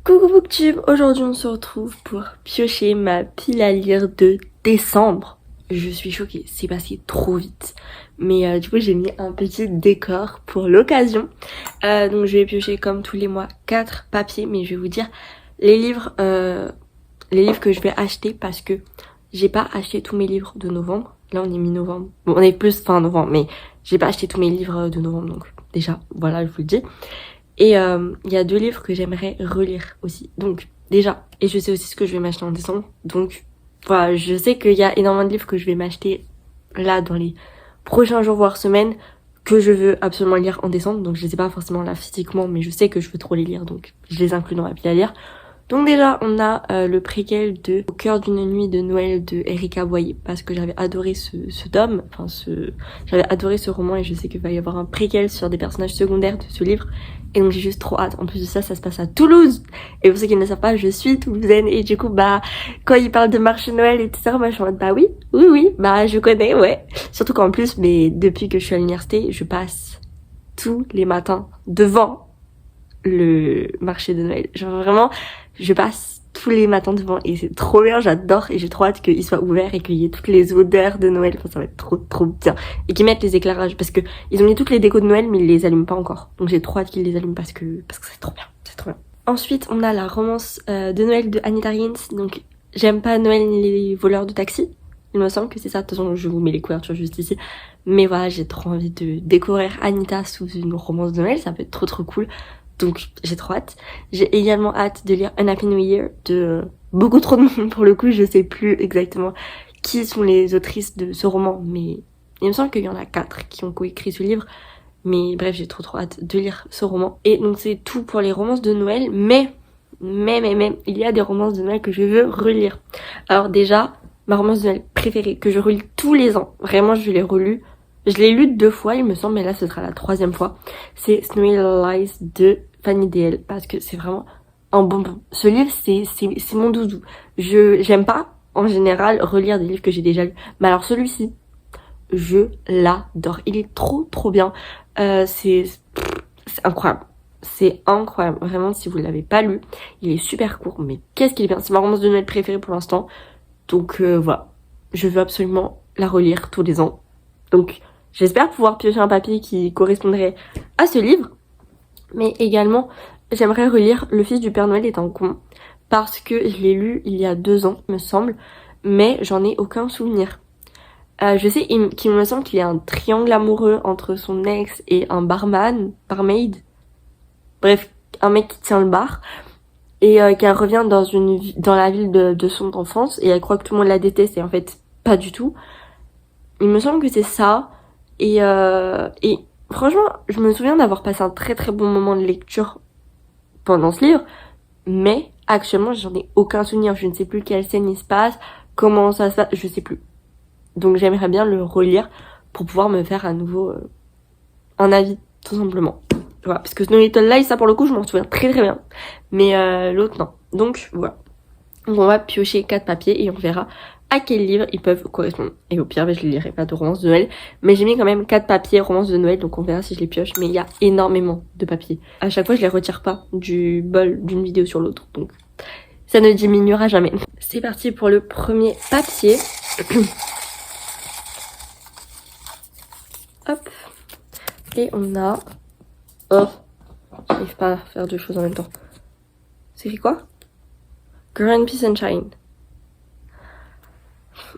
Coucou Booktube, aujourd'hui on se retrouve pour piocher ma pile à lire de décembre. Je suis choquée, c'est passé trop vite. Mais du coup j'ai mis un petit décor pour l'occasion. Donc je vais piocher comme tous les mois 4 papiers, mais je vais vous dire les livres que je vais acheter parce que j'ai pas acheté tous mes livres de novembre. Là on est mi-novembre. Bon on est plus fin novembre, mais j'ai pas acheté tous mes livres de novembre, donc déjà voilà je vous le dis. Et il y a 2 livres que j'aimerais relire aussi. Donc déjà, et je sais aussi ce que je vais m'acheter en décembre. Donc voilà, je sais qu'il y a énormément de livres que je vais m'acheter là dans les prochains jours voire semaines que je veux absolument lire en décembre. Donc je les sais pas forcément là physiquement, mais je sais que je veux trop les lire, donc je les inclus dans la pile à lire. Donc déjà, on a le préquel de Au cœur d'une nuit de Noël de Erika Boyer, parce que j'avais adoré ce tome, j'avais adoré ce roman et je sais qu'il va y avoir un préquel sur des personnages secondaires de ce livre. Et donc j'ai juste trop hâte. En plus de ça, ça se passe à Toulouse. Et pour ceux qui ne le savent pas, je suis toulousaine et du coup, quand ils parlent de marché Noël, etc., je suis en mode, oui, je connais, ouais. Surtout qu'en plus, mais depuis que je suis à l'université, je passe tous les matins devant le marché de Noël. Genre vraiment, je passe tous les matins devant et c'est trop bien, j'adore et j'ai trop hâte qu'il soit ouvert et qu'il y ait toutes les odeurs de Noël. Enfin, ça va être trop bien. Et qu'ils mettent les éclairages parce que ils ont mis toutes les décos de Noël mais ils les allument pas encore. Donc j'ai trop hâte qu'ils les allument parce que c'est trop bien, c'est trop bien. Ensuite, on a la romance de Noël de Anita Higgins. Donc j'aime pas Noël ni les voleurs de taxi. Il me semble que c'est ça. De toute façon, je vous mets les couvertures juste ici. Mais voilà, j'ai trop envie de découvrir Anita sous une romance de Noël. Ça peut être trop cool. Donc j'ai trop hâte. J'ai également hâte de lire Un Happy New Year de beaucoup trop de monde pour le coup. Je sais plus exactement qui sont les autrices de ce roman, mais il me semble qu'il y en a 4 qui ont coécrit ce livre. Mais bref, j'ai trop hâte de lire ce roman. Et donc c'est tout pour les romances de Noël, mais il y a des romances de Noël que je veux relire. Alors déjà, ma romance de Noël préférée, que je relis tous les ans, vraiment je l'ai relue. Je l'ai lu 2 fois, il me semble, mais là ce sera la 3e fois. C'est Snowy Little Lies de Fanny DL, parce que c'est vraiment un bonbon. Ce livre, c'est mon doudou. J'aime pas, en général, relire des livres que j'ai déjà lus. Mais alors celui-ci, je l'adore. Il est trop bien. C'est incroyable. C'est incroyable. Vraiment, si vous l'avez pas lu, il est super court, mais qu'est-ce qu'il est bien. C'est ma romance de Noël préférée pour l'instant. Donc voilà. Je veux absolument la relire tous les ans. Donc j'espère pouvoir piocher un papier qui correspondrait à ce livre. Mais également, j'aimerais relire Le fils du Père Noël est un con. Parce que je l'ai lu il y a 2 ans, me semble. Mais j'en ai aucun souvenir. Je sais qu'il me semble qu'il y a un triangle amoureux entre son ex et un barmaid. Bref, un mec qui tient le bar. Et qu'elle revient dans la ville de son enfance. Et elle croit que tout le monde la déteste et en fait, pas du tout. Il me semble que c'est ça. Et franchement, je me souviens d'avoir passé un très bon moment de lecture pendant ce livre. Mais actuellement, j'en ai aucun souvenir. Je ne sais plus quelle scène il se passe, comment ça se passe, je sais plus. Donc j'aimerais bien le relire pour pouvoir me faire à nouveau un avis, tout simplement. Voilà, parce que Snowy Little Lies, ça pour le coup, je m'en souviens très bien. Mais l'autre, non. Donc voilà. Donc on va piocher 4 papiers et on verra à quel livre ils peuvent correspondre. Et au pire, je les lirai pas de romance de Noël. Mais j'ai mis quand même 4 papiers romance de Noël, donc on verra si je les pioche. Mais il y a énormément de papiers. À chaque fois, je les retire pas du bol d'une vidéo sur l'autre. Donc ça ne diminuera jamais. C'est parti pour le premier papier. Hop. Et on a... Oh, j'arrive pas à faire 2 choses en même temps. C'est écrit quoi? Grumpy Sunshine.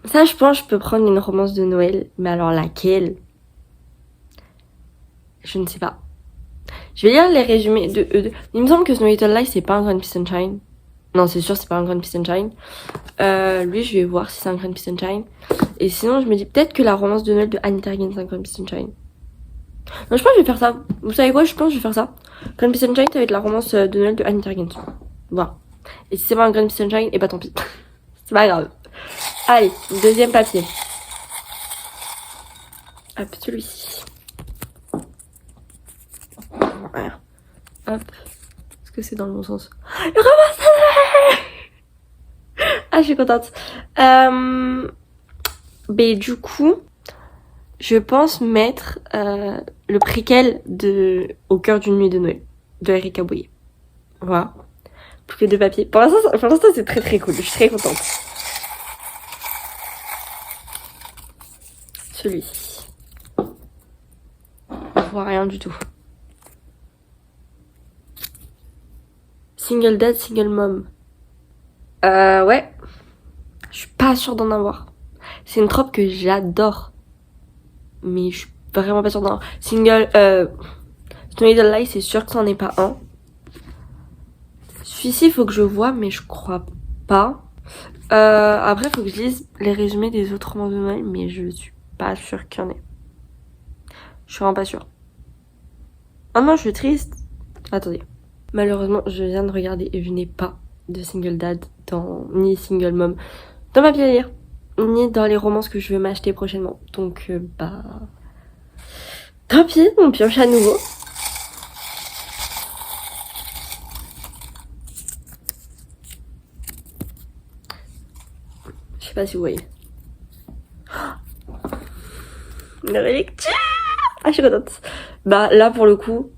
Ça, je pense, je peux prendre une romance de Noël. Mais alors laquelle? Je ne sais pas. Je vais lire les résumés de eux. Il me semble que Snowy Little Lies, c'est pas un Grumpy Sunshine. Non, c'est sûr, c'est pas un Grumpy Sunshine. Lui, je vais voir si c'est un Grumpy Sunshine. Et sinon, je me dis peut-être que la romance de Noël de Anita Higgins, c'est un Grumpy Sunshine. Non, je pense que je vais faire ça. Vous savez quoi? Je pense que je vais faire ça. Grumpy Sunshine, ça va être la romance de Noël de Anita Higgins. Voilà. Et si c'est pas un Grumpy Sunshine, et bah tant pis. C'est pas grave. Allez, 2e papier. Hop, celui-ci. Voilà. Hop. Est-ce que c'est dans le bon sens? Le romance de Noël! Ah, je suis contente. Mais du coup... Je pense mettre le préquel de Au cœur d'une nuit de Noël de Erika Boyer. Voilà. Bouquet de papier. Pour l'instant c'est très très cool. Je suis très contente. Celui-ci. On voit rien du tout. Single dad, single mom. Ouais. Je suis pas sûre d'en avoir. C'est une trope que j'adore. Mais je suis vraiment pas sûre d'en avoir. Single, Snowy Little Lies, c'est sûr que c'en est pas un. Celui-ci, il faut que je vois, mais je crois pas. Après, il faut que je lise les résumés des autres romans de Noël, mais je suis pas sûre qu'il y en ait. Je suis vraiment pas sûre. Oh non, je suis triste. Attendez. Malheureusement, je viens de regarder et je n'ai pas de single dad ni single mom dans ma pile à lire, ni dans les romances que je veux m'acheter prochainement. Donc, tant pis, on pioche à nouveau. Je sais pas si vous voyez. Une relecture. Ah, je suis contente. Bah, là, pour le coup,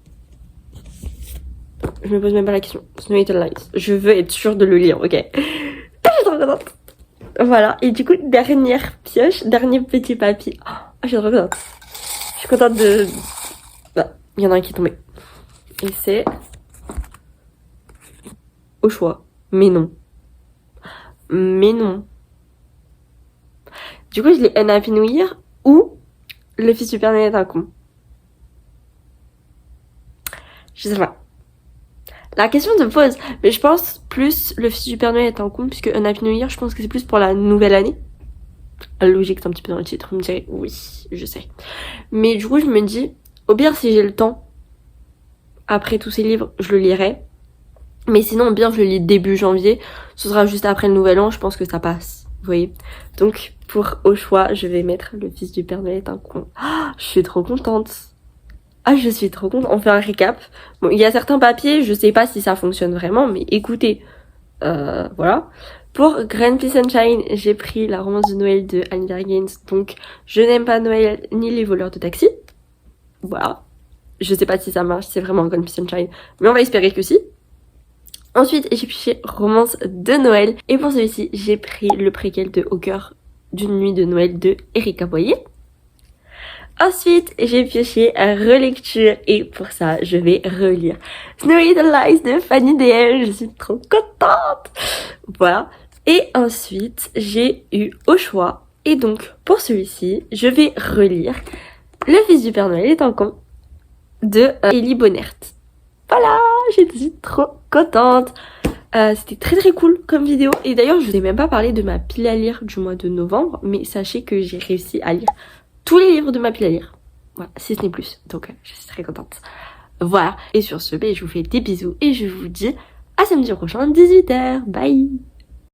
je me pose même pas la question. Snowy Little Lies. Je veux être sûre de le lire, ok? Je suis trop contente. Voilà. Et du coup, dernière pioche, dernier petit papier. Oh, je suis trop contente. Je suis contente de... Bah, il y en a un qui est tombé. Et c'est... Au choix. Mais non. Mais non. Du coup, je l'ai Un Happy New Year ou Le Fils du Père Noël est un con. Je sais pas. La question se pose, mais je pense plus Le Fils du Père Noël est un con, puisque Un Happy New Year, je pense que c'est plus pour la nouvelle année. Logique, c'est un petit peu dans le titre, vous me direz, oui, je sais. Mais du coup, je me dis, au pire, si j'ai le temps, après tous ces livres, je le lirai. Mais sinon, bien, je le lis début janvier, ce sera juste après le nouvel an, je pense que ça passe, vous voyez. Donc, pour au choix, je vais mettre Le Fils du Père Noël est un con. Ah, je suis trop contente. Ah, je suis trop contente. On fait un récap. Bon, il y a certains papiers, je sais pas si ça fonctionne vraiment, mais écoutez, voilà. Pour Grand Peace and Shine, j'ai pris la romance de Noël de Anne Gaines, donc Je n'aime pas Noël ni les voleurs de taxi. Voilà. Je sais pas si ça marche, si c'est vraiment Grand Peace and Shine, mais on va espérer que si. Ensuite, j'ai pioché Romance de Noël, et pour celui-ci, j'ai pris le préquel de Au cœur d'une nuit de Noël de Erika Boyer. Ensuite, j'ai pioché relecture et pour ça, je vais relire Snowy Little Lies de Fanny DL. Je suis trop contente. Voilà. Et ensuite, j'ai eu au choix. Et donc, pour celui-ci, je vais relire Le Fils du Père Noël est un con de Élie Bonnert. Voilà, j'étais trop contente. C'était très très cool comme vidéo. Et d'ailleurs, je vous ai même pas parlé de ma pile à lire du mois de novembre. Mais sachez que j'ai réussi à lire tous les livres de ma pile à lire. Voilà, si ce n'est plus. Donc, je suis très contente. Voilà. Et sur ce, je vous fais des bisous et je vous dis à samedi prochain, 18h. Bye!